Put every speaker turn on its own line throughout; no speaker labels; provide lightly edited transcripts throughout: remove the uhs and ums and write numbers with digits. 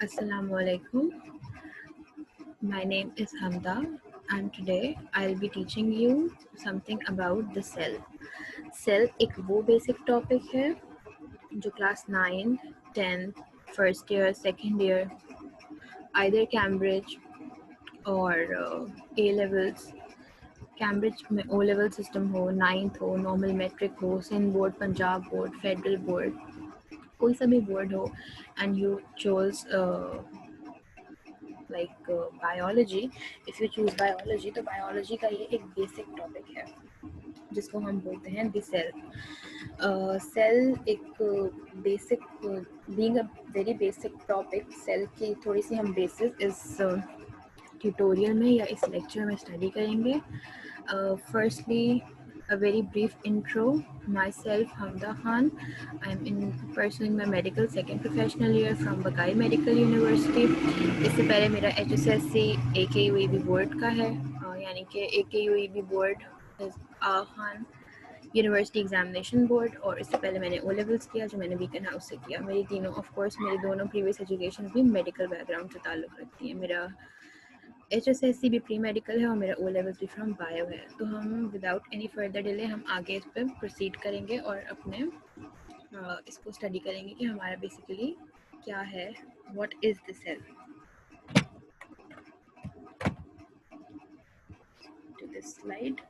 Assalamu alaikum. My name is Hamda and today I'll be teaching you something about the cell. Cell एक वो basic topic है जो class 9, 10, first year, second year, either Cambridge or A levels. Cambridge में O level system हो, 9th हो, normal matric हो, Sindh board, Punjab board, federal board, कोई सा भी बोर्ड हो and you chose like biology, if you choose biology तो biology का ये एक बेसिक टॉपिक है जिसको हम बोलते हैं द सेल. सेल एक basic being a very basic topic, cell की थोड़ी सी हम बेसिस इस ट्यूटोरियल में या इस लेक्चर में स्टडी करेंगे. Firstly, a very brief intro. Myself, Hamda Khan. I'm pursuing my medical second professional year from Bagai Medical University. इससे पहले मेरा HSSC AKUEB बोर्ड का है, यानी कि AKUEB बोर्ड आगा खान यूनिवर्सिटी एग्जामिनेशन बोर्ड, और इससे पहले मैंने ओ लेवल्स किया जो मैंने बीकन हाउस से किया. मेरी तीनों ऑफ कोर्स मेरी दोनों प्रीवियस एजुकेशन भी मेडिकल बैकग्राउंड से ताल्लुक़ रखती है. मेरा HSSC भी प्री मेडिकल है और मेरा ओ लेवल भी फ्रॉम बायो है. तो हम विदाउट एनी फर्दर डिले हम आगे इस पर प्रोसीड करेंगे और अपने इसको स्टडी करेंगे कि हमारा बेसिकली क्या है, what is the cell. To this slide.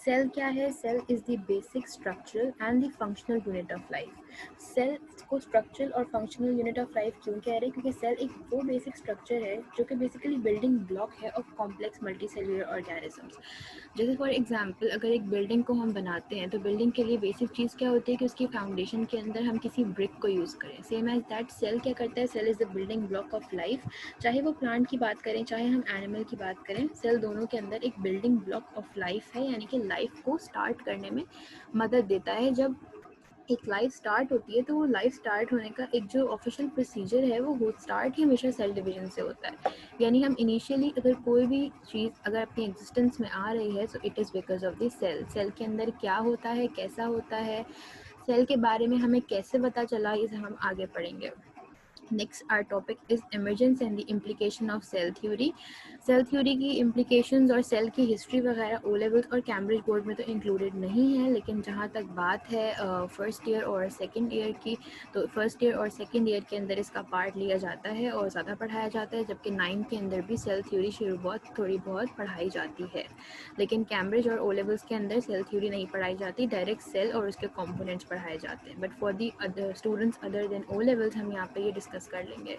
Cell क्या है? Cell is the basic structural and the functional unit of life. Cell को स्ट्रक्चरल और फंक्शनल यूनिट ऑफ लाइफ क्यों कह रहे हैं? क्योंकि सेल एक वो बेसिक स्ट्रक्चर है जो कि बेसिकली बिल्डिंग ब्लॉक है of complex multi cellular organisms. जैसे फॉर एग्जांपल अगर एक बिल्डिंग को हम बनाते हैं तो बिल्डिंग के लिए बेसिक चीज़ क्या होती है कि उसकी फाउंडेशन के अंदर हम किसी ब्रिक को यूज़ करें. सेम एज दैट सेल क्या करता है? Cell is the building block of life. चाहे वो प्लांट की बात करें चाहे हम एनिमल की बात करें, सेल दोनों के अंदर एक बिल्डिंग ब्लॉक ऑफ लाइफ है, यानी कि लाइफ को स्टार्ट करने में मदद देता है. जब एक लाइफ स्टार्ट होती है तो वो लाइफ स्टार्ट होने का एक जो ऑफिशियल प्रोसीजर है वो स्टार्ट ही हमेशा सेल डिवीजन से होता है. यानी हम इनिशियली अगर कोई भी चीज़ अगर अपनी एग्जिस्टेंस में आ रही है so it is because of the cell. Cell के अंदर क्या होता है, कैसा होता है, सेल के बारे में हमें कैसे पता चला, इसे हम आगे पढ़ेंगे. Next, our topic is emergence and the implication of cell theory. Cell theory की implications और सेल की हिस्ट्री वगैरह ओ लेवल्स और कैम्ब्रिज बोर्ड में तो इंक्लूडेड नहीं है, लेकिन जहाँ तक बात है फर्स्ट ईयर और सेकंड ईयर की, तो फर्स्ट ईयर और सेकंड ईयर के अंदर इसका पार्ट लिया जाता है और ज़्यादा पढ़ाया जाता है, जबकि 9th के अंदर भी सेल थ्योरी थोड़ी बहुत पढ़ाई जाती है. लेकिन कैम्ब्रिज और ओ लेवल्स के अंदर सेल थ्योरी नहीं पढ़ाई जाती, डायरेक्ट सेल और उसके कॉम्पोनेंट्स पढ़ाए जाते हैं. But for the other students other than O levels हम यहाँ पे ये डिस्कस कर लेंगे.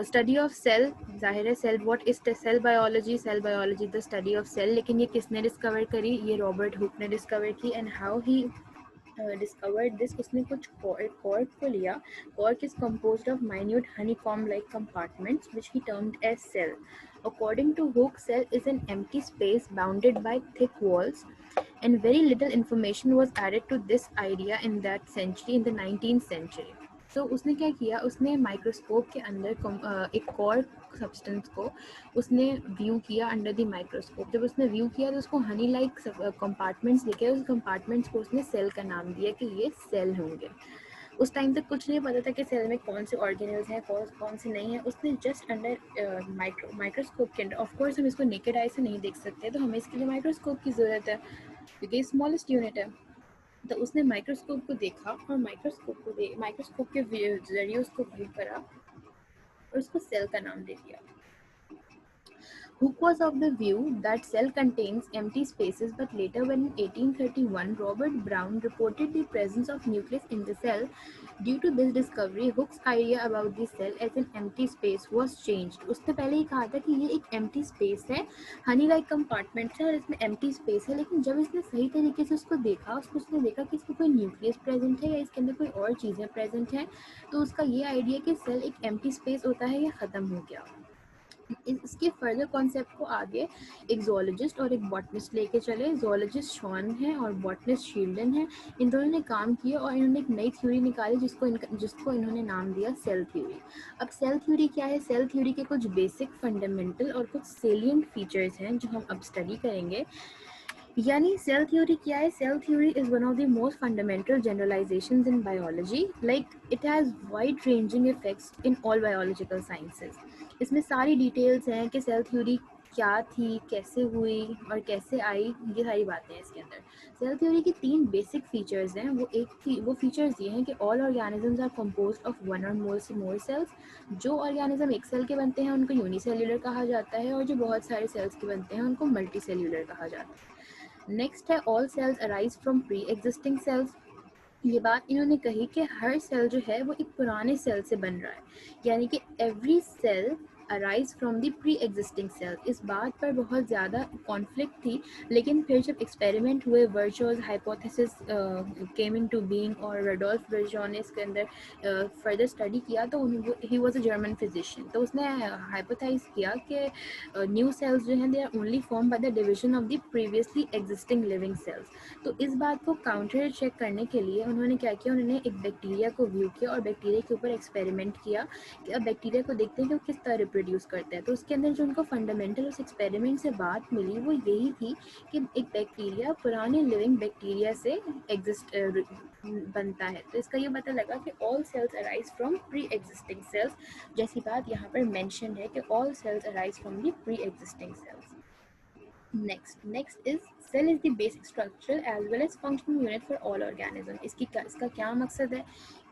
स्टडी ऑफ सेल, जाहिर है cell, what is cell biology? Cell biology the study of cell. लेकिन ये किसने डिस्कवर करी? ये रॉबर्ट हुक ने डिस्कवर की. And how he discovered this, उसने कुछ cork को लिया. Cork is composed of minute honeycomb like compartments which he termed as cell. According to Hooke, cell is an empty space bounded by thick walls, and very little information was added to this idea in that century, in the 19th century. तो उसने क्या किया, उसने microscope के अंदर एक cork substance को उसने व्यू किया अंडर द माइक्रोस्कोप. जब उसने व्यू किया तो उसको हनी लाइक कंपार्टमेंट्स दिखे. उस कंपार्टमेंट्स को उसने सेल का नाम दिया कि ये सेल होंगे. उस टाइम तक कुछ नहीं पता था कि सेल में कौन से ऑर्गेनल्स हैं, कौन से नहीं हैं. उसने जस्ट अंडर माइक्रोस्कोप के अंदर, ऑफ कोर्स हम इसको नेकेड आई से नहीं देख सकते, तो हमें इसके लिए माइक्रोस्कोप की ज़रूरत है क्योंकि स्मॉलेस्ट यूनिट है. तो उसने माइक्रोस्कोप को देखा और माइक्रोस्कोप के जरिए उसको व्यू करा और उसको सेल का नाम दे दिया. Hooke was of the view that cell contains empty spaces, but later when in 1831 Robert Brown reported the presence of nucleus in the cell, due to this discovery Hooke's idea about the cell as an empty space was changed. उसने पहले ही कहा था कि ये एक empty space है, Honey like compartment है और इसमें empty space है, लेकिन जब इसने सही तरीके से उसको देखा, उसने देखा कि इसमें कोई न्यूक्लियस प्रेजेंट है या इसके अंदर कोई और चीज़ें प्रेजेंट हैं, तो उसका ये आइडिया कि सेल एक empty space होता है ये ख़त्म हो गया. इसके फर्दर कॉन्सेप्ट को आगे एक जोलॉजिस्ट और एक बॉटनिस्ट लेके चले. जोलॉजिस्ट शॉन है और बॉटनिस्ट शील्डन है. इन दोनों ने काम किया और इन्होंने एक नई थ्योरी निकाली जिसको इन्होंने नाम दिया सेल थ्योरी. अब सेल थ्योरी क्या है? सेल थ्योरी के कुछ बेसिक फंडामेंटल और कुछ सेलिएंट फीचर्स हैं जो हम अब स्टडी करेंगे. यानी सेल थ्योरी क्या है? Cell theory is one of the most fundamental generalisations in biology, like it has wide ranging effects in all biological sciences. इसमें सारी डिटेल्स हैं कि सेल थ्योरी क्या थी, कैसे हुई और कैसे आई, ये सारी बातें हैं इसके अंदर। सेल थ्योरी की 3 बेसिक फीचर्स हैं। वो फीचर्स ये हैं कि all organisms are composed of one or more cells. जो ऑर्गेनिज्म एक सेल के बनते हैं उनको यूनिसेल्यूलर कहा जाता है, और जो बहुत सारे सेल्स के बनते हैं उनको मल्टी सेल्यूलर कहा जाता है। नेक्स्ट है all cells arise from pre existing cells. ये बात इन्होंने कही कि हर सेल जो है वो एक पुराने सेल से बन रहा है, यानी कि every cell arise from the pre existing cell. इस बात पर बहुत ज़्यादा कॉन्फ्लिक्ट थी, लेकिन फिर जब एक्सपेरिमेंट हुए, Virchow's hypothesis came into being, और रडोल्फ वर्जॉ ने इसके अंदर फर्दर स्टडी किया, तो he was a German physician, तो उसने हाइपोथाइज किया कि न्यू सेल्स जो हैं they are only form by the division of the previously existing living cells. तो इस बात को काउंटर चेक करने के लिए उन्होंने क्या किया, उन्होंने एक बैक्टीरिया को व्यू किया और बैक्टीरिया के ऊपर एक्सपेरिमेंट किया कि अब बैक्टीरिया को देखते हैं कि वो किस तरह रिप्रोड्यूस करता है। तो उसके अंदर जो उनको फंडामेंटल उस एक्सपेरिमेंट से बात मिली वो यही थी कि एक बैक्टीरिया पुराने लिविंग बैक्टीरिया से एग्जिस्ट बनता है। तो इसका ये पता लगा कि all cells arise from pre existing cells, जैसी बात यहाँ पर मेंशन है कि all cells arise from the pre existing cells. Next is cell is the basic structure as well as functional unit for all organism। इसका क्या मकसद है?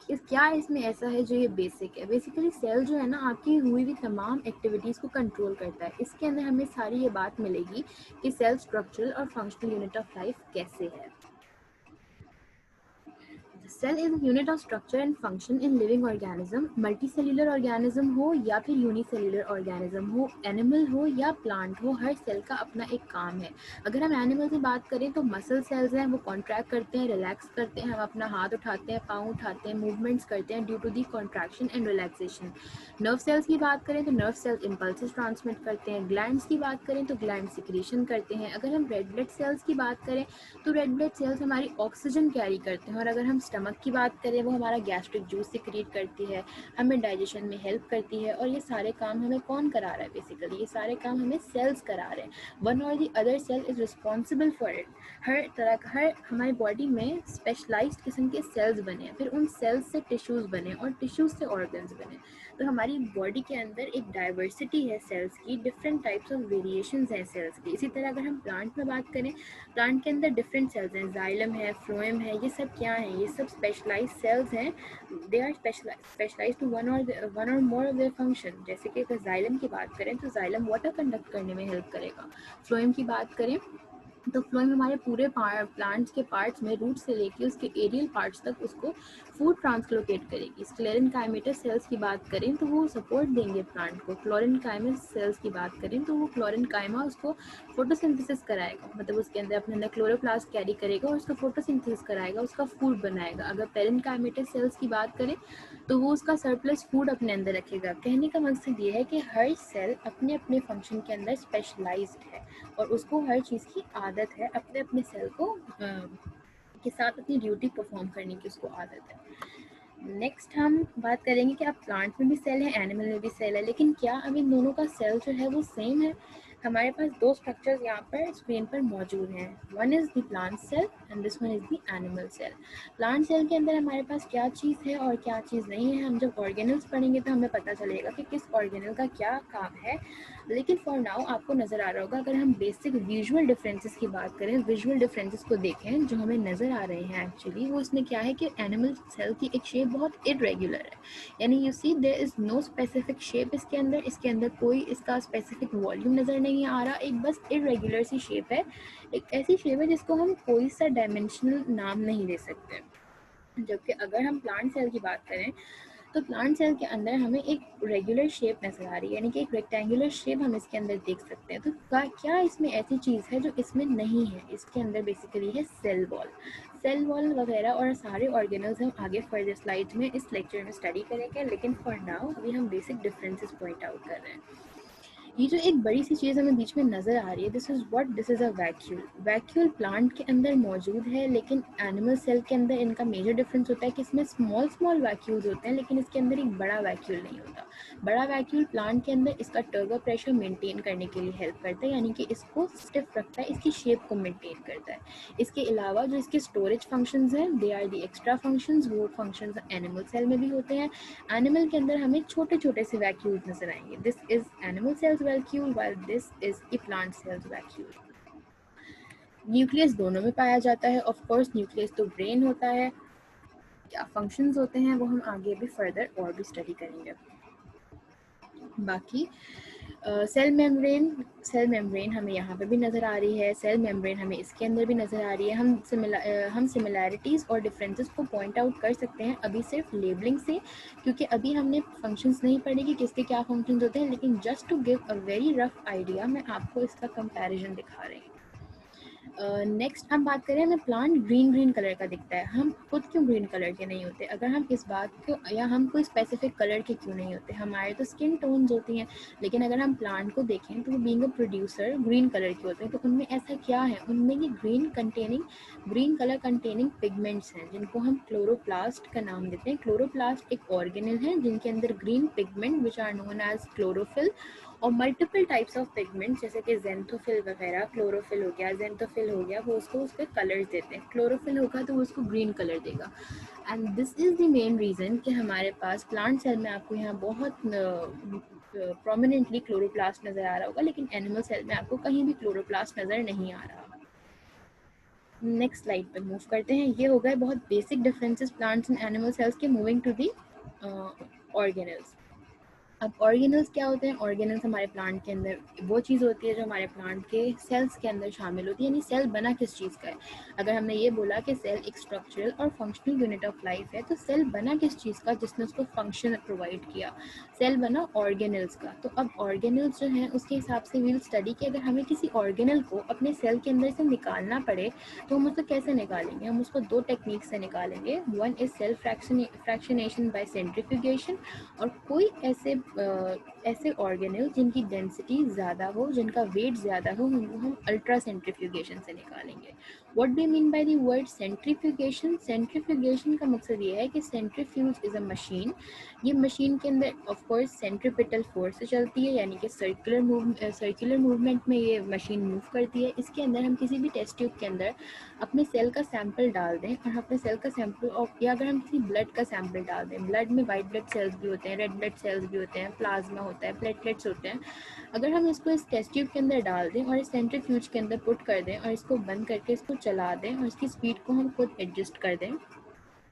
क्या इसमें ऐसा है जो ये बेसिक है? बेसिकली सेल जो है ना, आपकी हुई हुई तमाम एक्टिविटीज़ को कंट्रोल करता है। इसके अंदर हमें सारी ये बात मिलेगी कि सेल स्ट्रक्चरल और फंक्शनल यूनिट ऑफ लाइफ कैसे है। Cell is unit of structure and function in living organism. Multicellular organism हो या फिर यूनिसेल्यूलर ऑर्गेनिज्म हो, एनिमल हो या प्लांट हो, हर सेल का अपना एक काम है। अगर हम एनिमल की बात करें तो मसल सेल्स हैं, वो कॉन्ट्रैक्ट करते हैं, रिलैक्स करते हैं, हम अपना हाथ उठाते हैं, पाँव उठाते हैं, मूवमेंट्स करते हैं due to the contraction and relaxation. Nerve cells की बात करें तो नर्व सेल्स इम्पल्सेस ट्रांसमिट करते हैं। ग्लैंड्स की बात करें तो ग्लैंड सिक्रीशन करते हैं। अगर हम रेड ब्लड सेल्स की बात करें तो रेड ब्लड सेल्स हमारी ऑक्सीजन कैरी करते हैं। और अगर हम स्टमक की बात करें, वो हमारा गैस्ट्रिक जूस सिक्रीट करती है, हमें डाइजेशन में हेल्प करती है। और ये सारे काम हमें कौन करा रहा है? बेसिकली ये सारे काम हमें सेल्स करा रहे हैं। वन और the other cell is responsible for it. हर तरह का, हर हमारी बॉडी में स्पेशलाइज्ड किस्म के सेल्स बने हैं, फिर उन सेल्स से टिश्यूज़ बने और टिश्यूज़ से ऑर्गन्स बने। तो हमारी बॉडी के अंदर एक डाइवर्सिटी है सेल्स की, डिफरेंट टाइप्स ऑफ वेरिएशंस हैं सेल्स की। इसी तरह अगर हम प्लांट में बात करें, प्लांट के अंदर डिफरेंट सेल्स हैं, जाइलम है, फ्लोएम है, ये सब क्या हैं? ये सब स्पेशलाइज सेल्स हैं। They are specialise to one or more of their function. जैसे कि अगर जाइलम की बात करें तो जाइलम वाटर कंडक्ट करने में हेल्प करेगा। फ्लोएम की बात करें तो फ्लोएम हमारे पूरे प्लांट्स के पार्ट्स में, रूट से लेके उसके एरियल पार्ट्स तक, उसको फूड ट्रांसलोकेट करेगी। स्क्लेरेनकाइमेटस सेल्स की बात करें तो वो सपोर्ट देंगे प्लांट को। क्लोरेनकाइमस सेल्स की बात करें तो वो क्लोरेनकाइमा उसको फोटोसिंथेसिस कराएगा, मतलब उसके अंदर अपने अंदर क्लोरोप्लास्ट कैरी करेगा और उसका फोटोसिंथेसिस कराएगा, उसका फूड बनाएगा। अगर पेरेनकाइमेटस सेल्स की बात करें तो वो उसका सरप्लस फूड अपने अंदर रखेगा। कहने का मकसद ये है कि हर सेल अपने अपने फंक्शन के अंदर स्पेशलाइज्ड है और उसको हर चीज़ की आदत है, अपने अपने सेल को के साथ अपनी ड्यूटी परफॉर्म करने की उसको आदत है। नेक्स्ट हम बात करेंगे कि अब प्लांट में भी सेल है, एनिमल में भी सेल है, लेकिन क्या अब इन दोनों का सेल जो है वो सेम है? हमारे पास दो स्ट्रक्चर्स यहाँ पर स्क्रीन पर मौजूद हैं। One is the plant cell and this one is the animal cell. Plant cell के अंदर हमारे पास क्या चीज़ है और क्या चीज़ नहीं है, हम जब ऑर्गेनल्स पढ़ेंगे तो हमें पता चलेगा कि किस ऑर्गेनल का क्या काम है। लेकिन फॉर नाउ आपको नज़र आ रहा होगा, अगर हम बेसिक विजुअल डिफरेंसेस की बात करें, विजुअल डिफरेंसेस को देखें जो हमें नज़र आ रहे हैं एक्चुअली, वो इसमें क्या है कि एनिमल सेल की एक शेप बहुत इरेगुलर है। यानी you see there is no specific shape इसके अंदर कोई इसका स्पेसिफिक वॉल्यूम नज़र नहीं आ रहा, एक बस इरेगुलर सी शेप है। एक ऐसी शेप है जिसको हम कोई सा डायमेंशनल नाम नहीं दे सकते। जबकि अगर हम प्लांट सेल की बात करें तो प्लांट सेल के अंदर हमें एक रेगुलर शेप नज़र आ रही है, यानी कि एक रेक्टेंगुलर शेप हम इसके अंदर देख सकते हैं। तो क्या इसमें ऐसी चीज़ है जो इसमें नहीं है? इसके अंदर बेसिकली है सेल वॉल। सेल वॉल वगैरह और सारे ऑर्गेनल्स हम आगे फर्दर स्लाइड्स में इस लेक्चर में स्टडी करेंगे, लेकिन फॉर नाउ अभी हम बेसिक डिफरेंसेस पॉइंट आउट कर रहे हैं। ये जो एक बड़ी सी चीज़ हमें बीच में नज़र आ रही है, this is a vacuole. Vacuole plant के अंदर मौजूद है, लेकिन एनिमल सेल के अंदर इनका मेजर डिफरेंस होता है कि इसमें स्मॉल स्मॉल वैक्यूल्स होते हैं, लेकिन इसके अंदर एक बड़ा वैक्यूल नहीं होता। बड़ा वैक्यूल प्लांट के अंदर इसका टर्बो प्रेशर मेंटेन करने के लिए हेल्प करता है, यानी कि इसको स्टिफ रखता है, इसकी शेप को मेंटेन करता है। इसके अलावा जो इसके स्टोरेज फंक्शंस हैं, they are the extra functions, वो फंक्शंस एनिमल सेल में भी होते हैं। एनिमल के अंदर हमें छोटे छोटे से वैक्यूल्स नजर आएंगे। This is animal cells vacuole, while this is the plant cells vacuole. Nucleus दोनों में पाया जाता है। ऑफ कोर्स न्यूक्लियस तो ब्रेन होता है, क्या फंक्शंस होते हैं वो हम आगे भी फर्दर और भी स्टडी करेंगे। बाकी सेल मेम्ब्रेन हमें यहाँ पे भी नज़र आ रही है, सेल मेम्ब्रेन हमें इसके अंदर भी नज़र आ रही है। हम सिमिलैरिटीज़ और डिफरेंसेस को पॉइंट आउट कर सकते हैं अभी सिर्फ लेबलिंग से, क्योंकि अभी हमने फंक्शंस नहीं पढ़े कि किसके क्या फंक्शंस होते हैं, लेकिन just to give a very rough idea मैं आपको इसका कंपैरिजन दिखा रही हूँ। नेक्स्ट हम बात करें, हमें प्लांट ग्रीन ग्रीन कलर का दिखता है। हम खुद क्यों ग्रीन कलर के नहीं होते? अगर हम इस बात को, या हम कोई स्पेसिफिक कलर के क्यों नहीं होते? हमारे तो स्किन टोन्स होती हैं, लेकिन अगर हम प्लांट को देखें तो वो being a producer green colour के होते हैं। तो उनमें ऐसा क्या है? उनमें ये ग्रीन कलर कंटेनिंग पिगमेंट्स हैं, जिनको हम क्लोरोप्लास्ट का नाम देते हैं। क्लोरोप्लास्ट एक ऑर्गेनेल है जिनके अंदर green pigment which are known as chlorophyll, और मल्टीपल टाइप्स ऑफ पिगमेंट्स जैसे कि जेंथोफिल वगैरह, क्लोरोफिल हो गया, जेंथोफिल हो गया, वो उसको उसके कलर्स देते हैं। क्लोरोफिल होगा तो वो उसको ग्रीन कलर देगा। And this is the main reason कि हमारे पास प्लांट सेल में आपको यहाँ बहुत प्रोमिनेंटली क्लोरोप्लास्ट नज़र आ रहा होगा, लेकिन एनिमल सेल में आपको कहीं भी क्लोरोप्लास्ट नज़र नहीं आ रहा। नेक्स्ट स्लाइड पर मूव करते हैं। ये हो गए बहुत basic differences plants and animal cells के। Moving to the organelles. अब ऑर्गेनल्स क्या होते हैं? ऑर्गेनल्स हमारे प्लांट के अंदर वो चीज़ होती है जो हमारे प्लांट के सेल्स के अंदर शामिल होती है। यानी सेल बना किस चीज़ का है? अगर हमने ये बोला कि सेल एक स्ट्रक्चरल और फंक्शनल यूनिट ऑफ लाइफ है, तो सेल बना किस चीज़ का जिसने उसको फंक्शन प्रोवाइड किया? सेल बना ऑर्गेनल्स का। तो अब ऑर्गेनल्स जो हैं उसके हिसाब से वील स्टडी कि अगर हमें किसी ऑर्गेनल को अपने सेल के अंदर से निकालना पड़े तो हम उसको कैसे निकालेंगे? हम उसको दो टेक्निक से निकालेंगे। One is cell fractionation by centrifugation, और कोई ऐसे ऑर्गेनल जिनकी डेंसिटी ज़्यादा हो, जिनका वेट ज़्यादा हो, उनको हम अल्ट्रा सेंट्रीफ्यूगेशन से निकालेंगे। What do you mean by the word centrifugation? Centrifugation का मकसद ये है कि सेंट्रीफ्यूज इज़ अ मशीन। ये मशीन के अंदर ऑफ कोर्स सेंट्रीपिटल फोर्स से चलती है, यानी कि सर्कुलर मूवमेंट में ये मशीन मूव करती है। इसके अंदर हम किसी भी टेस्ट ट्यूब के अंदर अपने सेल का सैंपल डाल दें, और अपने सेल का सैंपल, और या अगर हम किसी ब्लड का सैंपल डाल दें, ब्लड में वाइट ब्लड सेल्स भी होते हैं, रेड ब्लड सेल्स भी होते हैं, प्लाज्मा होता है, प्लेटलेट्स होते हैं। अगर हम इसको इस टेस्ट ट्यूब के अंदर डाल दें और इस सेंट्रीफ्यूज के अंदर पुट कर दें और इसको बंद करके इसको चला दें और इसकी स्पीड को हम खुद एडजस्ट कर दें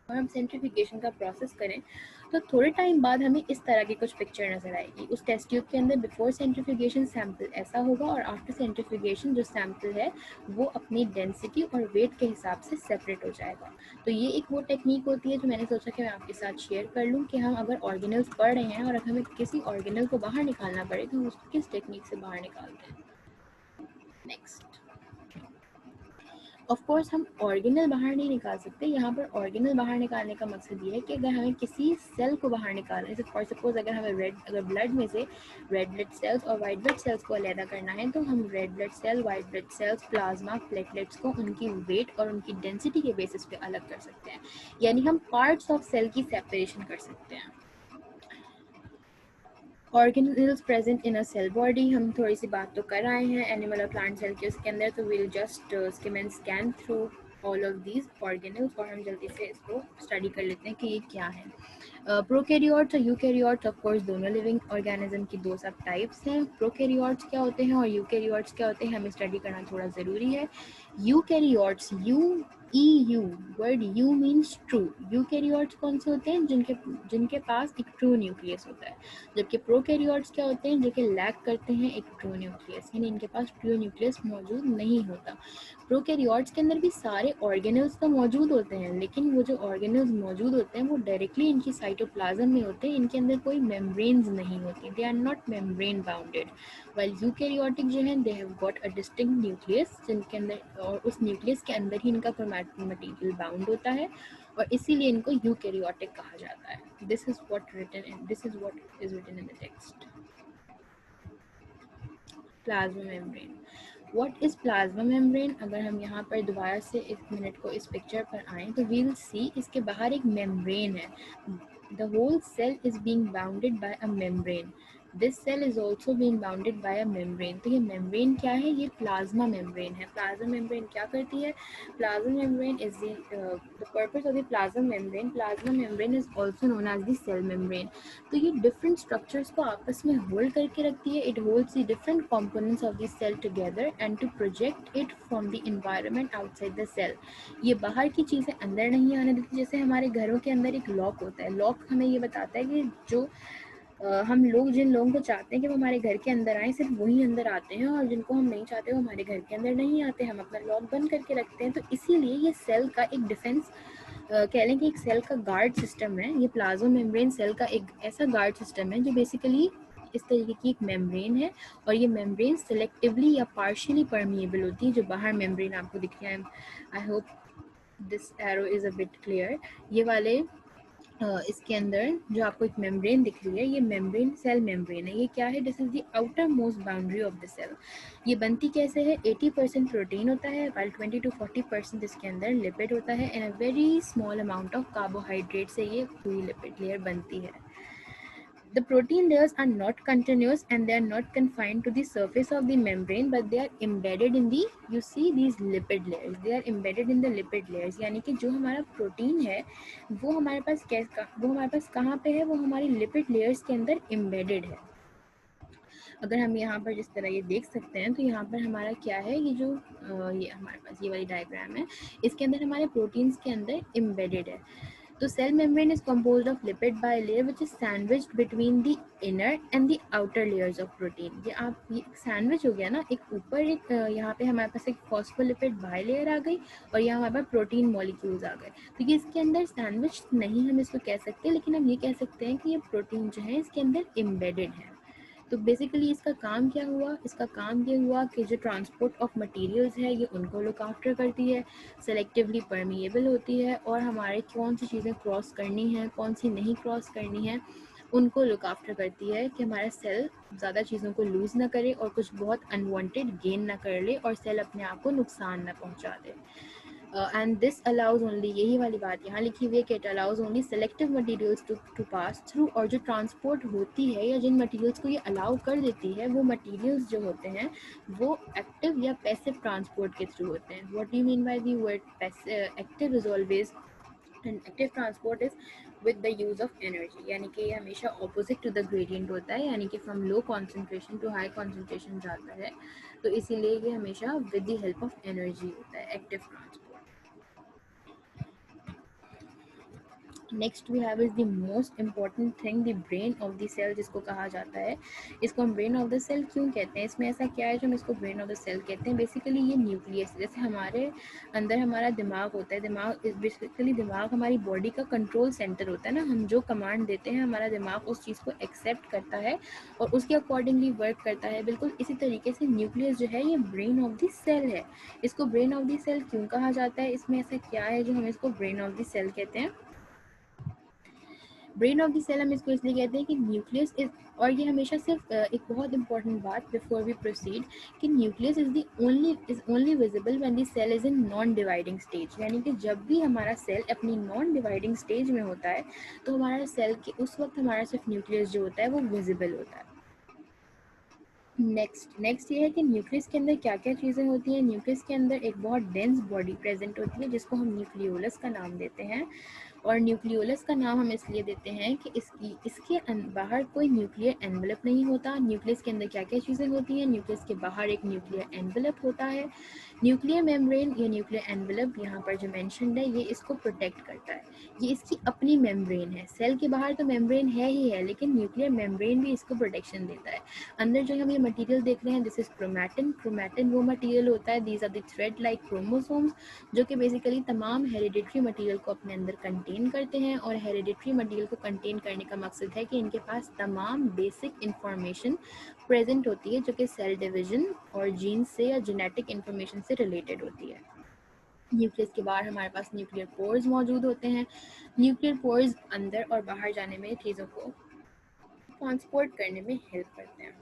और हम सेंट्रीफ्यूगेशन का प्रोसेस करें, तो थोड़े टाइम बाद हमें इस तरह की कुछ पिक्चर नज़र आएगी। उस टेस्ट ट्यूब के अंदर बिफोर सेंट्रीफ्यूगेशन सैंपल ऐसा होगा, और आफ्टर सेंट्रीफ्यूगेशन जो सैंपल है वो अपनी डेंसिटी और वेट के हिसाब से सेपरेट हो जाएगा। तो ये एक वो टेक्निक होती है जो मैंने सोचा कि मैं आपके साथ शेयर कर लूँ कि हम अगर ऑर्गेनल्स पढ़ रहे हैं और अगर हमें किसी ऑर्गेनल को बाहर निकालना पड़े तो हम उसको किस टेक्निक से बाहर निकालते हैं। नेक्स्ट, ऑफ कोर्स हम ऑर्गेनल बाहर नहीं निकाल सकते। यहाँ पर ऑर्गेनल बाहर निकालने का मकसद ये है कि अगर हमें किसी सेल को बाहर निकालना है, फॉर सपोज अगर हमें अगर ब्लड में से रेड ब्लड सेल्स और वाइट ब्लड सेल्स को अलग करना है, तो हम red blood cell, white blood cells, plasma, platelets को उनकी वेट और उनकी डेंसिटी के बेसिस पे अलग कर सकते हैं। यानी हम पार्ट्स ऑफ सेल की सेपरेशन कर सकते हैं। Organelles present in a cell body, हम थोड़ी सी बात तो कर आए हैं एनिमल और प्लांट सेल के उसके अंदर, तो will just scheme and scan through all of these organelles और हम जल्दी से इसको स्टडी कर लेते हैं कि ये क्या है। प्रोकैरियोट्स और यूकैरियोट्स, ऑफ कोर्स दोनों लिविंग ऑर्गेनिज्म की दो सब टाइप्स हैं। प्रोकैरियोट्स क्या होते हैं और यूकैरियोट्स क्या होते हैं, हमें स्टडी करना थोड़ा ज़रूरी है। Eukaryotes, you word you means true. Eukaryotes कौन से होते हैं? जिनके पास एक ट्रू न्यूक्लियस होता है, जबकि प्रोकैरियोट्स क्या होते हैं? जो कि लैक करते हैं एक ट्रू न्यूक्लियस, यानी इनके पास ट्रू न्यूक्लियस मौजूद नहीं होता। प्रोकैरियोट्स के अंदर भी सारे ऑर्गेनल्स तो मौजूद होते हैं, लेकिन वो जो ऑर्गेनल्स मौजूद होते हैं वो डायरेक्टली इनकी साइटोप्लाज्म में होते हैं, इनके अंदर कोई मेम्ब्रेन्स नहीं होती, they are not membrane bounded. While eukaryotic जो है they have got a distinct nucleus, जिनके अंदर, और उस न्यूक्लियस के अंदर ही इनका क्रोमैटिक मटेरियल बाउंड होता है, और इसीलिए इनको यूकैरियोटिक कहा जाता है। This is what is written in the text. Plasma membrane. What is plasma membrane? अगर हम यहाँ पर दोबारा से एक मिनट को इस पिक्चर पर आए तो वी विल सी इसके बाहर एक मेम्ब्रेन है। The whole cell is being bounded by a membrane. This cell is also being bounded by a membrane. तो ये मेम्ब्रेन क्या है? ये प्लाज्मा मेम्ब्रेन है। प्लाज्मा मेम्ब्रेन क्या करती है? Plasma membrane is the purpose of the plasma membrane is also known as the cell membrane. तो ये डिफरेंट स्ट्रक्चर्स को आपस में होल्ड करके रखती है। It holds the different components of the cell together and to protect it from the environment outside the cell. ये बाहर की चीज़ें अंदर नहीं आने देती। जैसे हमारे घरों के अंदर एक लॉक होता है, लॉक हमें ये बताता है कि जो हम लोग जिन लोगों को चाहते हैं कि वो हमारे घर के अंदर आए, सिर्फ वही अंदर आते हैं, और जिनको हम नहीं चाहते वो हमारे घर के अंदर नहीं आते। हम अपना लॉक बंद करके रखते हैं। तो इसीलिए ये सेल का एक डिफेंस कह लें कि एक सेल का गार्ड सिस्टम है। ये प्लाज्मा मेम्ब्रेन सेल का एक ऐसा गार्ड सिस्टम है जो बेसिकली इस तरीके की एक मेम्ब्रेन है, और ये मेम्ब्रेन सिलेक्टिवली या पार्शियली परमिएबल होती है। जो बाहर मेम्ब्रेन आपको दिख रहा है, I hope this arrow is a bit clear. ये वाले इसके अंदर जो आपको एक मेम्ब्रेन दिख रही है, ये मेम्ब्रेन सेल मेम्ब्रेन है। ये क्या है? This is the outermost boundary of the cell. ये बनती कैसे है? 80% प्रोटीन होता है, वाइल 20 to 40% इसके अंदर लिपिड होता है, and a very small amount of carbohydrate से ये पूरी लिपिड लेयर बनती है। The protein layers are not continuous and they are not confined to the surface of the membrane, but they are embedded in the, you see these lipid layers, they are embedded in the lipid layers। यानी कि जो हमारा protein है वो हमारे पास कहाँ पे है? वो हमारी लिपिड लेयर्स के अंदर embedded है। अगर हम यहाँ पर जिस तरह ये देख सकते हैं तो यहाँ पर हमारा क्या है? ये जो ये हमारे पास ये वाली डायग्राम है, इसके अंदर हमारे प्रोटीन्स के अंदर embedded है। तो cell membrane is composed of lipid bilayer which is sandwiched between the inner and the outer layers of protein। ये सैंडविच हो गया ना, एक ऊपर एक यहाँ पे हमारे पास एक फॉस्फोलिपिड बाइलेयर आ गई, और यहाँ हमारे पास प्रोटीन मॉलिक्यूल्स आ गए। तो ये इसके अंदर सैंडविच नहीं हम इसको कह सकते, लेकिन हम ये कह सकते हैं कि ये प्रोटीन जो है इसके अंदर एम्बेडेड है। तो बेसिकली इसका काम क्या हुआ? इसका काम ये हुआ कि जो ट्रांसपोर्ट ऑफ मटेरियल्स है ये उनको लुक आफ्टर करती है, सेलेक्टिवली परमिएबल होती है, और हमारे कौन सी चीज़ें क्रॉस करनी है, कौन सी नहीं क्रॉस करनी है, उनको लुक आफ्टर करती है कि हमारा सेल ज़्यादा चीज़ों को लूज़ ना करे और कुछ बहुत अनवांटेड गेन ना कर ले और सेल अपने आप को नुकसान ना पहुंचा दे। एंड दिस अलाउज ओनली, यही वाली बात यहाँ लिखी हुई है कि it allows only selective materials to pass through. और जो ट्रांसपोर्ट होती है या जिन मटेरियल्स को ये अलाउ कर देती है, वो मटेरियल्स जो होते हैं वो एक्टिव या पैसिव ट्रांसपोर्ट के थ्रू होते हैं। What do mean by the word active? Is always and active transport is with the use of energy, यानी कि ये हमेशा ऑपोजिट टू द ग्रेडियंट होता है, यानी कि from low concentration to high concentration जाता है। तो इसीलिए ये हमेशा with the help of energy होता है, active transport. Next we have is the most important thing, the brain of the cell, जिसको कहा जाता है। इसको हम ब्रेन ऑफ द सेल क्यों कहते हैं? इसमें ऐसा क्या है जो हम इसको ब्रेन ऑफ द सेल कहते हैं? बेसिकली ये न्यूक्लियस, जैसे हमारे अंदर हमारा दिमाग होता है, दिमाग हमारी बॉडी का कंट्रोल सेंटर होता है ना। हम जो कमांड देते हैं हमारा दिमाग उस चीज़ को एक्सेप्ट करता है और उसके अकॉर्डिंगली वर्क करता है। बिल्कुल इसी तरीके से न्यूक्लियस जो है ये ब्रेन ऑफ द सेल है। इसको ब्रेन ऑफ द सेल क्यों कहा जाता है? इसमें ऐसा क्या है जो हम इसको ब्रेन ऑफ द सेल कहते हैं? ब्रेन ऑफ द सेल हम इसको इसलिए कहते हैं कि न्यूक्लियस इज, और ये हमेशा सिर्फ एक बहुत इंपॉर्टेंट बात बिफोर वी प्रोसीड, कि nucleus is only visible when the cell is in non dividing stage. यानी कि जब भी हमारा सेल अपनी नॉन डिवाइडिंग स्टेज में होता है तो हमारा सेल के उस वक्त हमारा सिर्फ न्यूक्लियस जो होता है वो विजिबल होता है। नेक्स्ट ये है कि न्यूक्लियस के अंदर क्या क्या चीज़ें होती हैं। न्यूक्लियस के अंदर एक बहुत डेंस बॉडी प्रेजेंट होती है जिसको हम न्यूक्लियोलस का नाम देते हैं। और न्यूक्लियोलस का नाम हम इसलिए देते हैं कि इसके बाहर कोई न्यूक्लियर एनवेलप नहीं होता। न्यूक्लियस के अंदर क्या क्या चीज़ें होती हैं? न्यूक्लियस के बाहर एक न्यूक्लियर एनवेलप होता है। न्यूक्लियर मेम्ब्रेन या न्यूक्लियर एनवेलप यहाँ पर जो मैंशनड है ये इसको प्रोटेक्ट करता है। ये इसकी अपनी मेम्ब्रेन है। सेल के बाहर तो मेम्ब्रेन है ही है, लेकिन न्यूक्लियर मेम्ब्रेन भी इसको प्रोटेक्शन देता है। अंदर जो हम ये मटेरियल देख रहे हैं, दिस इज क्रोमैटिन। क्रोमैटिन वो मटेरियल होता है, these are the thread like chromosomes, जो कि बेसिकली तमाम हेरिडिटरी मटेरियल को अपने अंदर कंटेन करते हैं। और हेरिडिटरी मटेरियल को कंटेन करने का मकसद है कि इनके पास तमाम बेसिक इंफॉर्मेशन प्रेजेंट होती है जो कि सेल डिवीजन और जीन से या जेनेटिक इंफॉर्मेशन से रिलेटेड होती है। न्यूक्लियस के बाहर हमारे पास न्यूक्लियर पोर्स मौजूद होते हैं। न्यूक्लियर पोर्स अंदर और बाहर जाने में चीज़ों को ट्रांसपोर्ट करने में हेल्प करते हैं।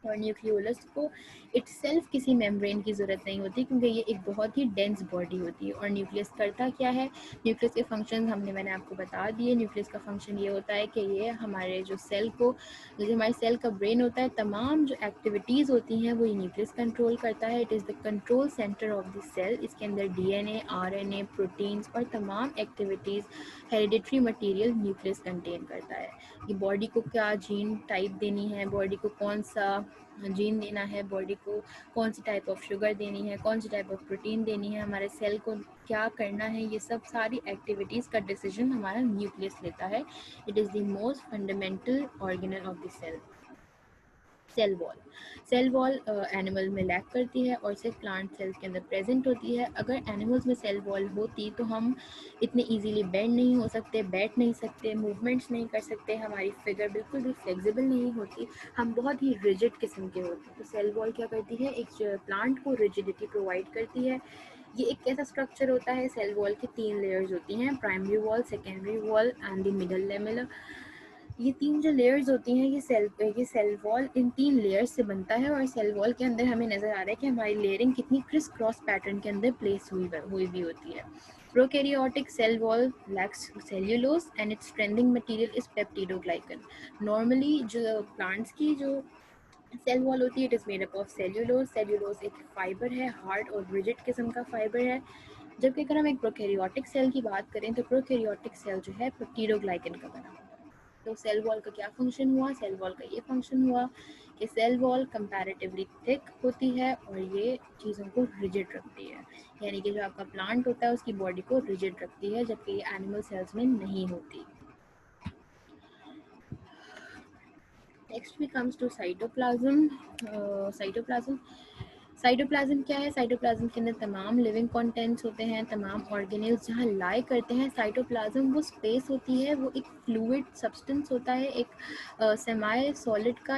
और न्यूक्लियोलस को इटसेल्फ किसी मेम्ब्रेन की ज़रूरत नहीं होती, क्योंकि ये एक बहुत ही डेंस बॉडी होती है। और न्यूक्लियस करता क्या है, न्यूक्लियस के फंक्शन मैंने आपको बता दिए। न्यूक्लियस का फंक्शन ये होता है कि ये हमारे जो सेल को, जो हमारे सेल का ब्रेन होता है, तमाम जो एक्टिविटीज़ होती हैं वो ये न्यूक्लियस कंट्रोल करता है। It is the control centre of the cell. इसके अंदर डीएनए, आरएनए, प्रोटीन्स और तमाम activities, hereditary material nucleus contain करता है। कि बॉडी को क्या जीन टाइप देनी है, बॉडी को कौन सा जीन देना है, बॉडी को कौन सी टाइप ऑफ शुगर देनी है, कौन सी टाइप ऑफ प्रोटीन देनी है, हमारे सेल को क्या करना है, ये सब सारी एक्टिविटीज़ का डिसीजन हमारा न्यूक्लियस लेता है। It is the most fundamental organelle of the cell. Cell wall animal में लैक करती है और सिर्फ प्लांट सेल्स के अंदर प्रेजेंट होती है। अगर एनिमल्स में सेल वॉल होती तो हम इतने इजीली बेंड नहीं हो सकते, बैठ नहीं सकते, मूवमेंट्स नहीं कर सकते, हमारी फिगर बिल्कुल भी फ्लेक्सिबल नहीं होती, हम बहुत ही रिजिड किस्म के होते हैं। तो सेल वॉल क्या करती है, एक प्लांट को रिजिडिटी प्रोवाइड करती है। ये एक ऐसा स्ट्रक्चर होता है, सेल वॉल की 3 लेयर्स होती हैं, primary wall, secondary wall and the middle lamella. ये 3 जो लेयर्स होती हैं, ये सेल वॉल इन 3 लेयर्स से बनता है। और सेल वॉल के अंदर हमें नज़र आ रहा है कि हमारी लेयरिंग कितनी क्रिस क्रॉस पैटर्न के अंदर प्लेस हुई भी होती है। Prokaryotic cell wall lacks cellulose and its strengthening material is peptidoglycan. Normally जो प्लांट्स की जो सेल वॉल होती है, it is made up of cellulose. Cellulose एक फाइबर है, हार्ड और रिजिड किस्म का फाइबर है। जबकि अगर हम एक प्रोकैरियोटिक सेल की बात करें तो प्रोकैरियोटिक सेल जो है पेप्टिडोग्लाइकन का बना। तो सेल वॉल का क्या फंक्शन हुआ, सेल वॉल का ये फंक्शन हुआ कि सेल वॉल कंपैरेटिवली थिक होती है और ये चीज़ों को रिजिड रखती है। यानी कि जो आपका प्लांट होता है उसकी बॉडी को रिजिड रखती है, जबकि ये एनिमल सेल्स में नहीं होती। Next we comes to cytoplasm. Cytoplasm cytoplasm क्या है, साइटोप्लाज्म के अंदर तमाम लिविंग कंटेंट्स होते हैं, तमाम ऑर्गेनेल्स जहाँ लाई करते हैं। साइटोप्लाज्म वो स्पेस होती है, वो एक फ्लूइड सब्सटेंस होता है, एक सेमाई सॉलिड सा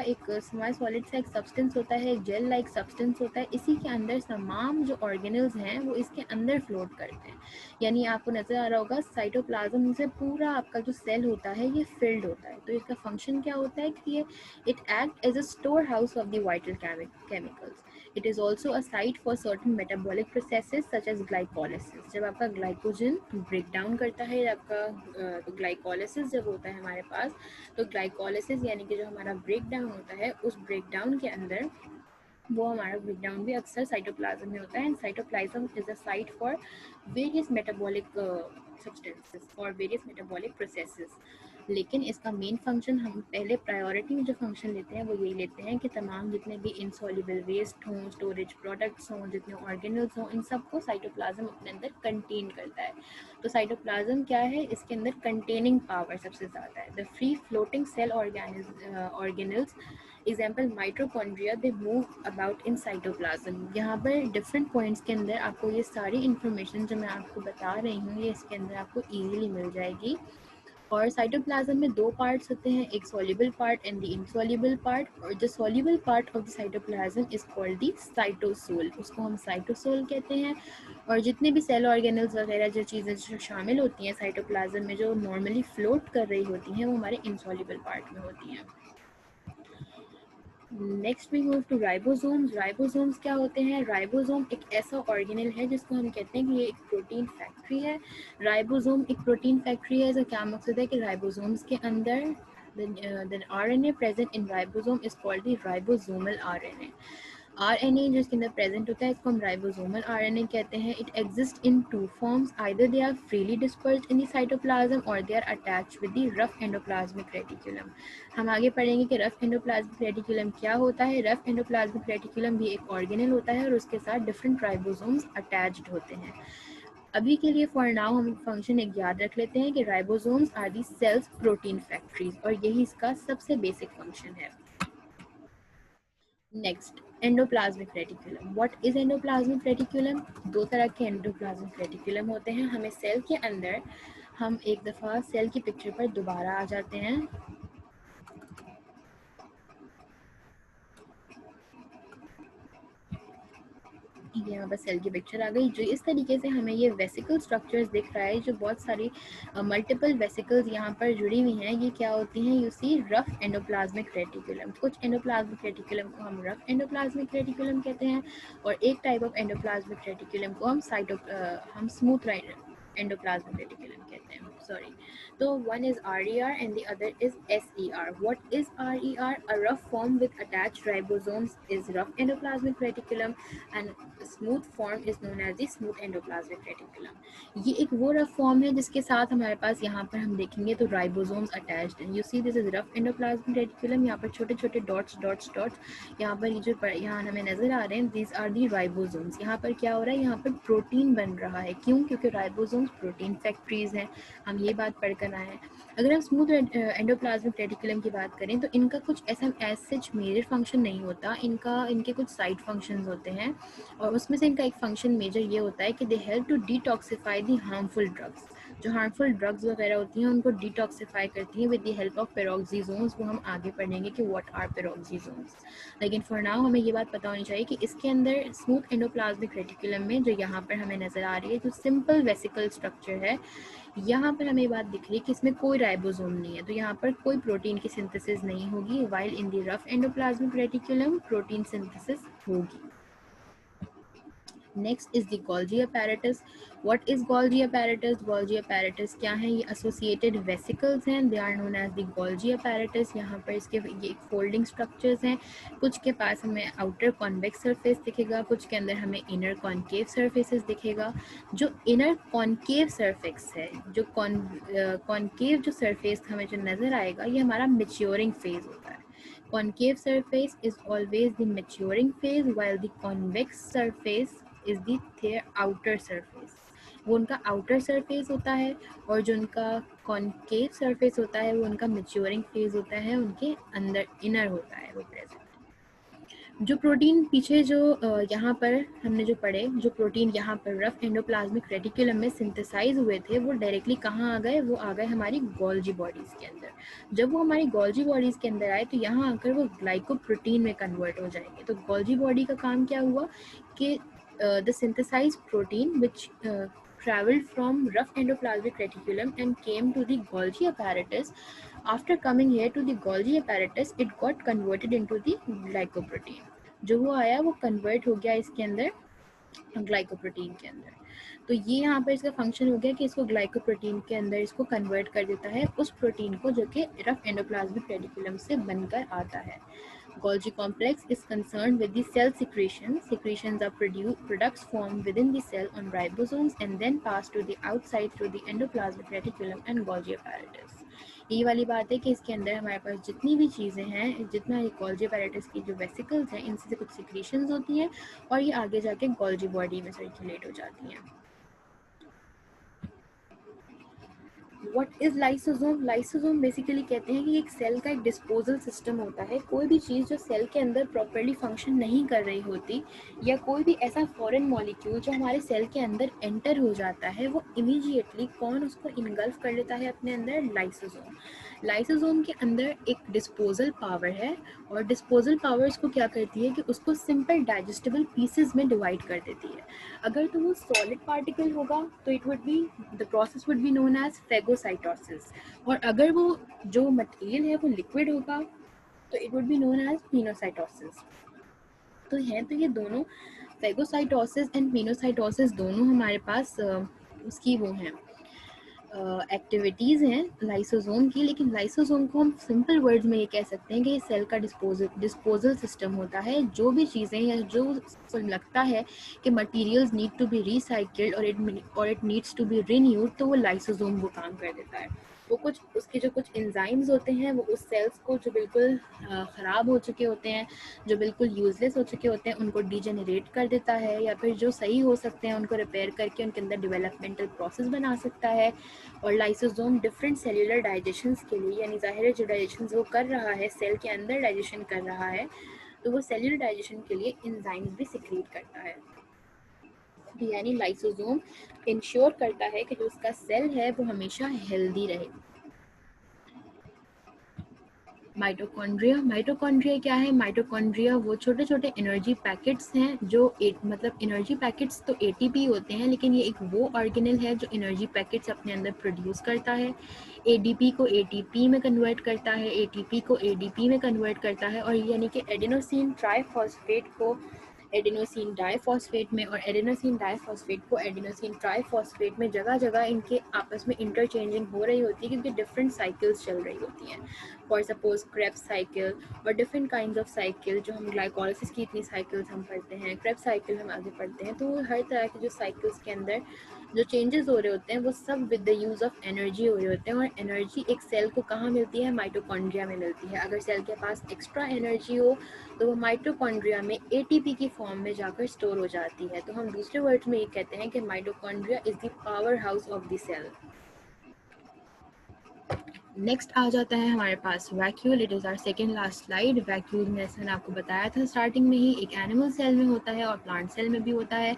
एक सब्सटेंस होता है, एक जेल लाइक सब्सटेंस होता है। इसी के अंदर तमाम जो ऑर्गेनेल्स हैं वो इसके अंदर फ्लोट करते हैं। यानी आपको नज़र आ रहा होगा साइटोप्लाज्म से पूरा आपका जो सेल होता है ये फिल्ड होता है। तो इसका फंक्शन क्या होता है कि ये it act as a storehouse of the vital chemicals. It is also a site for certain metabolic processes such as glycolysis. जब आपका ग्लाइकोजन ब्रेक डाउन करता है, आपका ग्लाइकोलिसिस जब होता है हमारे पास, तो ग्लाइकोलिसिस यानी कि जो हमारा ब्रेक डाउन होता है, उस ब्रेक डाउन के अंदर वो हमारा ब्रेक डाउन भी अक्सर साइटोप्लाज्म में होता है। And cytoplasm is a site for various metabolic substances और वेरियस मेटाबॉलिक प्रोसेसेस। लेकिन इसका मेन फंक्शन, हम पहले प्रायोरिटी में जो फंक्शन लेते हैं वो यही लेते हैं कि तमाम जितने भी इनसॉल्युबल वेस्ट हों, स्टोरेज प्रोडक्ट्स हों, जितने ऑर्गेनल्स हों, इन सबको साइटोप्लाज्म अपने अंदर कंटेन करता है। तो साइटोप्लाज्म क्या है, इसके अंदर कंटेनिंग पावर सबसे ज़्यादा है। The free floating cell organelles example mitochondria, they move about in cytoplasm. यहाँ पर डिफरेंट पॉइंट्स के अंदर आपको ये सारी इन्फॉर्मेशन जो मैं आपको बता रही हूँ ये इसके अंदर आपको ईजिली मिल जाएगी। और साइटोप्लाज्म में 2 पार्ट्स होते हैं, एक soluble part and the insoluble part. और जो soluble part of the cytoplasm is called the cytosol, उसको हम साइटोसोल कहते हैं। और जितने भी सेल ऑर्गेनल्स वगैरह जो चीज़ें जो शामिल होती हैं साइटोप्लाज्म में, जो नॉर्मली फ्लोट कर रही होती हैं, वो हमारे इनसॉल्युबल पार्ट में होती हैं। Next we move to ribosomes. Ribosomes क्या होते हैं, राइबोसोम एक ऐसा ऑर्गेनल है जिसको हम कहते हैं कि ये एक प्रोटीन फैक्ट्री है। राइबोसोम एक प्रोटीन फैक्ट्री है, इसका क्या मकसद है कि राइबोसोम्स के अंदर the RNA present in ribosome is called the ribosomal RNA. RNA जो इसके अंदर प्रेजेंट होता है इसको हम राइबोसोमल RNA कहते हैं। It exist in 2 forms, either they are freely dispersed in the cytoplasm or they are attached with the rough endoplasmic reticulum. हम आगे पढ़ेंगे कि रफ एंडोप्लाज्मिक रेटिकुलम क्या होता है। रफ एंडोप्लाज्मिक रेटिकुलम भी एक ऑर्गेनल होता है और उसके साथ डिफरेंट राइबोसोम्स अटैच्ड होते हैं। अभी के लिए फॉर नाउ हम फंक्शन एक याद रख लेते हैं कि ribosomes are the cell's protein factories, और यही इसका सबसे बेसिक फंक्शन है। Next, endoplasmic reticulum. What is endoplasmic reticulum? 2 तरह के एंडोप्लाज्मिक रेटिकुलम होते हैं। हमें सेल के अंदर, हम एक दफ़ा सेल की पिक्चर पर दोबारा आ जाते हैं। यहाँ पर सेल की पिक्चर आ गई। जो इस तरीके से हमें ये वेसिकल स्ट्रक्चर्स दिख रहा है, जो बहुत सारी मल्टीपल वेसिकल्स यहाँ पर जुड़ी हुई हैं, ये क्या होती हैं? You see rough endoplasmic reticulum. कुछ एंडोप्लाज्मिक रेटिकुलम को हम रफ एंडोप्लाज्मिक रेटिकुलम कहते हैं, और एक टाइप ऑफ एंडोप्लाज्मिक रेटिकुलम को हम स्मूथ एंडोप्लाज्मिक रेटिकुलम कहते हैं, सॉरी। तो one is RER and the other is SER. What is RER? A rough form with attached ribosomes is rough endoplasmic reticulum, and a smooth form is known as the smooth endoplasmic reticulum. ये एक वो rough form है जिसके साथ हमारे पास यहाँ पर हम देखेंगे तो राइबोसोम्स अटैच्ड हैं। You see this is rough endoplasmic reticulum. यहाँ पर छोटे छोटे डॉट्स डॉट्स डॉट्स यहाँ पर ये जो यहाँ हमें नजर आ रहे हैं, दीज आर दी राइबोसोम्स। यहाँ पर क्या हो रहा है? यहाँ पर प्रोटीन बन रहा है। क्यों? क्योंकि राइबोसोम्स प्रोटीन फैक्ट्रीज हैं। हम ये बात पढ़कर आए हैं। अगर हम स्मूथ एंडोप्लाज्मिक रेटिकुलम की बात करें तो इनका कुछ ऐसा एज सच मेजर फंक्शन नहीं होता, इनके कुछ साइड फंक्शंस होते हैं, और उसमें से इनका एक फंक्शन मेजर ये होता है कि they help to detoxify the harmful drugs. जो हार्मफुल ड्रग्स वगैरह होती हैं उनको डिटॉक्सिफाई करती हैं with the help of peroxisomes. वो हम आगे पढ़ेंगे कि व्हाट आर पेरोक्सीजोन्स। लेकिन फॉर नाउ हमें ये बात पता होनी चाहिए कि इसके अंदर स्मूथ एंडोप्लाज्मिक रेटिकुलम में जो यहाँ पर हमें नजर आ रही है, जो सिंपल वेसिकल स्ट्रक्चर है, यहाँ पर हमें बात दिख रही है कि इसमें कोई राइबोसोम नहीं है, तो यहाँ पर कोई प्रोटीन की सिंथेसिस नहीं होगी, while in the rough endoplasmic reticulum protein synthesis होगी। Next is the Golgi apparatus. What is Golgi apparatus? Golgi apparatus क्या है? ये associated vesicles हैं, they are known as the Golgi apparatus. यहाँ पर इसके ये एक folding structures हैं। कुछ के पास हमें outer convex surface दिखेगा, कुछ के अंदर हमें inner concave surfaces दिखेगा। जो inner concave surface है, जो concave जो surface हमें जो नज़र आएगा, ये हमारा maturing phase होता है। Concave surface is always the maturing phase, while the convex surface is the their outer surface. वो उनका outer surface होता है, और जो उनका concave surface होता है वो उनका maturing phase होता है, उनके अंदर inner होता है वो present। जो प्रोटीन पीछे जो यहाँ पर हमने जो पढ़े, जो प्रोटीन यहाँ पर रफ एंडोप्लाज्मिक रेटिकुलम में सिंथेसाइज हुए थे, वो डायरेक्टली कहाँ आ गए? वो आ गए हमारी गोल्जी बॉडीज़ के अंदर। जब वो हमारी गोल्जी बॉडीज़ के अंदर आए तो यहाँ आकर वो ग्लाइकोप्रोटीन में कन्वर्ट हो जाएंगे। तो गोल्जी बॉडी का काम क्या हुआ कि the synthesised protein which traveled from rough endoplasmic reticulum and came to the Golgi apparatus. After coming here to the Golgi apparatus, it got converted into the glycoprotein. जो वो आया वो कन्वर्ट हो गया इसके अंदर ग्लाइकोप्रोटीन के अंदर। तो ये यहाँ पर इसका फंक्शन हो गया कि इसको ग्लाइकोप्रोटीन के अंदर इसको कन्वर्ट कर देता है उस प्रोटीन को जो कि रफ एंडोप्लाज्मिक रेटिकुलम से बनकर आता है। Golgi complex is concerned with the cell secretion. Secretions are products formed within the cell on ribosomes and then pass to the outside through the endoplasmic reticulum and Golgi apparatus. ये वाली बात है कि इसके अंदर हमारे पास जितनी भी चीज़ें हैं, जितना ये Golgi apparatus की जो वेसिकल्स हैं, इनसे से कुछ सिक्रीशंस होती हैं और ये आगे जाके Golgi बॉडी में सर्कुलेट हो जाती हैं। What is lysosome? Lysosome basically कहते हैं कि एक सेल का एक डिस्पोजल सिस्टम होता है। कोई भी चीज़ जो सेल के अंदर प्रॉपर्ली फंक्शन नहीं कर रही होती, या कोई भी ऐसा फॉरेन मॉलिक्यूल जो हमारे सेल के अंदर एंटर हो जाता है, वो इमीडिएटली कौन उसको इनगल्फ कर लेता है अपने अंदर? लाइसोसोम। लाइसोसोम के अंदर एक डिस्पोजल पावर है, और डिस्पोजल पावर उसको क्या करती है कि उसको सिंपल डाइजेस्टेबल पीसेस में डिवाइड कर देती है। अगर तो वो सॉलिड पार्टिकल होगा तो it would be the process would be known as phagocytosis, और अगर वो जो मटेरियल है वो लिक्विड होगा तो it would be known as pinocytosis. तो हैं तो ये दोनों फेगोसाइटोसिस एंड पिनोसाइटोसिस दोनों हमारे पास उसकी वो हैं एक्टिविटीज़ हैं लाइसोसोम की। लेकिन लाइसोसोम को हम सिंपल वर्ड्स में ये कह सकते हैं कि ये सेल का डिस्पोजल सिस्टम होता है। जो भी चीज़ें या जो लगता है कि materials need to be recycled और it needs to be renewed, तो वो लाइसोसोम वो काम कर देता है। वो कुछ उसके जो कुछ एंजाइम्स होते हैं वो उस सेल्स को जो बिल्कुल ख़राब हो चुके होते हैं, जो बिल्कुल यूजलेस हो चुके होते हैं, उनको डिजेनरेट कर देता है, या फिर जो सही हो सकते हैं उनको रिपेयर करके उनके अंदर डेवलपमेंटल प्रोसेस बना सकता है। और लाइसोसोम डिफरेंट सेल्यूलर डाइजेशन के लिए, यानी ज़ाहिर है जो डाइजेशन वो कर रहा है, सेल के अंदर डाइजेशन कर रहा है, तो वो सेल्यूलर डाइजेशन के लिए एंजाइम्स भी सिक्रीट करता है। यानी लाइसोसोम इंश्योर करता है कि जो उसका सेल है वो हमेशा हेल्दी रहे। माइटोकॉन्ड्रिया क्या है? माइटोकॉन्ड्रिया वो छोटे छोटे एनर्जी पैकेट्स हैं जो मतलब एनर्जी पैकेट्स तो एटीपी होते हैं, लेकिन ये एक वो ऑर्गेनल है जो एनर्जी पैकेट्स अपने अंदर प्रोड्यूस करता है, एडीपी को एटीपी में कन्वर्ट करता है, एटीपी को एडीपी में कन्वर्ट करता है, और यानी कि एडेनोसिन ट्राइफॉस्फेट को एडेनोसिन डाइफॉस्फेट में और एडेनोसिन डाइफॉस्फेट को एडेनोसिन ट्राइफॉस्फेट में जगह जगह इनके आपस में इंटरचेंजिंग हो रही होती है, क्योंकि डिफरेंट साइकिल्स चल रही होती हैं। फॉर सपोज क्रेब्स साइकिल और डिफरेंट काइंड ऑफ साइकिल, जो हम ग्लाइकोलिसिस की इतनी साइकिल्स हम पढ़ते हैं, क्रेब्स साइकिल हम आगे पढ़ते हैं, तो हर तरह के जो साइकिल्स के अंदर जो चेंजेस हो रहे होते हैं वो सब with the use of energy हो रहे होते हैं। और एनर्जी एक सेल को कहाँ मिलती है? माइटोकॉन्ड्रिया में मिलती है। अगर सेल के पास एक्स्ट्रा एनर्जी हो तो वो माइटोकॉन्ड्रिया में एटीपी की फॉर्म में जाकर स्टोर हो जाती है। तो हम दूसरे वर्ड्स में ये कहते हैं कि mitochondria is the power house of the cell. Next आ जाता है हमारे पास vacuole. It is our second last slide. Vacuole में मैंने आपको बताया था स्टार्टिंग में ही, एक एनिमल सेल में होता है और प्लांट सेल में भी होता है।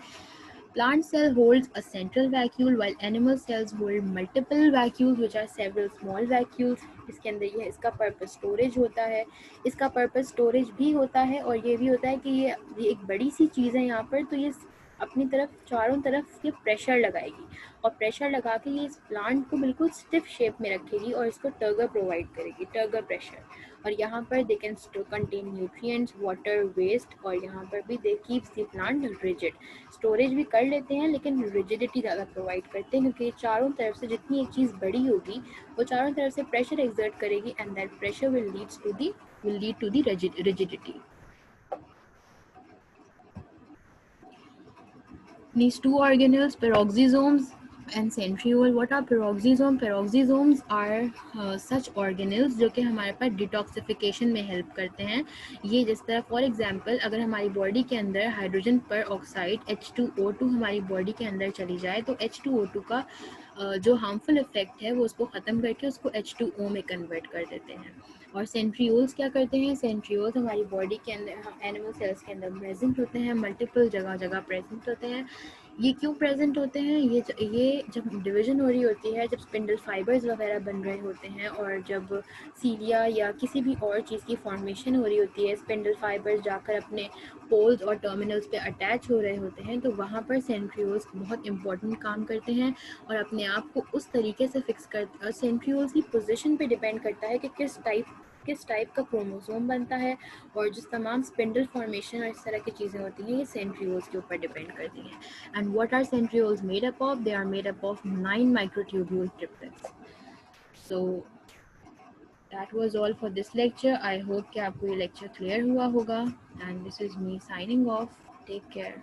Plant cell holds a central vacuole while animal cells hold multiple vacuoles which are several small vacuoles। इसके अंदर ये इसका पर्पस स्टोरेज होता है, इसका पर्पस स्टोरेज भी होता है और ये भी होता है कि ये एक बड़ी सी चीज़ है यहाँ पर, तो ये अपनी तरफ चारों तरफ ये प्रेशर लगाएगी और प्रेशर लगा के ये इस प्लांट को बिल्कुल स्टिफ शेप में रखेगी और इसको टर्गर प्रोवाइड करेगी, टर्गर प्रेशर। और यहाँ पर they can contain nutrients, water, waste, और यहाँ पर भी they keeps the plant rigid. Storage भी कर लेते हैं लेकिन रिजिडिटी ज़्यादा प्रोवाइड करते हैं, क्योंकि चारों तरफ से जितनी एक चीज़ बड़ी होगी वो चारों तरफ से प्रेशर एक्सर्ट करेगी and that pressure will lead to the rigidity. These two organelles, peroxisomes and centriole. What are peroxisome? Peroxisomes are such organelles जो कि हमारे पास डिटॉक्सिफिकेशन में हेल्प करते हैं। ये जिस तरह फॉर एग्जांपल अगर हमारी बॉडी के अंदर हाइड्रोजन पर ऑक्साइड H2O2 हमारी बॉडी के अंदर चली जाए तो H2O2 का जो हार्मफुल इफेक्ट है वो उसको ख़त्म करके उसको H2O में कन्वर्ट कर देते हैं। और सेंट्रियोल्स क्या करते हैं? सेंट्रियोल्स हमारी बॉडी के अंदर एनिमल सेल्स के अंदर प्रेजेंट होते हैं, मल्टीपल जगह जगह प्रेजेंट होते हैं। ये क्यों प्रेजेंट होते हैं? ये जब डिवीजन हो रही होती है, जब स्पिंडल फाइबर्स वगैरह बन रहे होते हैं और जब सीलिया या किसी भी और चीज़ की फॉर्मेशन हो रही होती है, स्पिंडल फाइबर्स जाकर अपने पोल्स और टर्मिनल्स पे अटैच हो रहे होते हैं, तो वहाँ पर सेंट्रियोल्स बहुत इंपॉर्टेंट काम करते हैं और अपने आप को उस तरीके से फिक्स करते हैं। सेंट्रियोल्स की पोजीशन पे डिपेंड करता है कि किस टाइप का क्रोमोसोम बनता है, और जो तमाम स्पिंडल फॉर्मेशन और इस तरह की चीज़ें होती हैं ये सेंट्रियोल्स के ऊपर डिपेंड करती हैं। And what are centrioles made up of? They are made up of 9 microtubule triplets. So that was all for this lecture. I hope कि आपको ये लेक्चर क्लियर हुआ होगा and this is me signing off. Take care.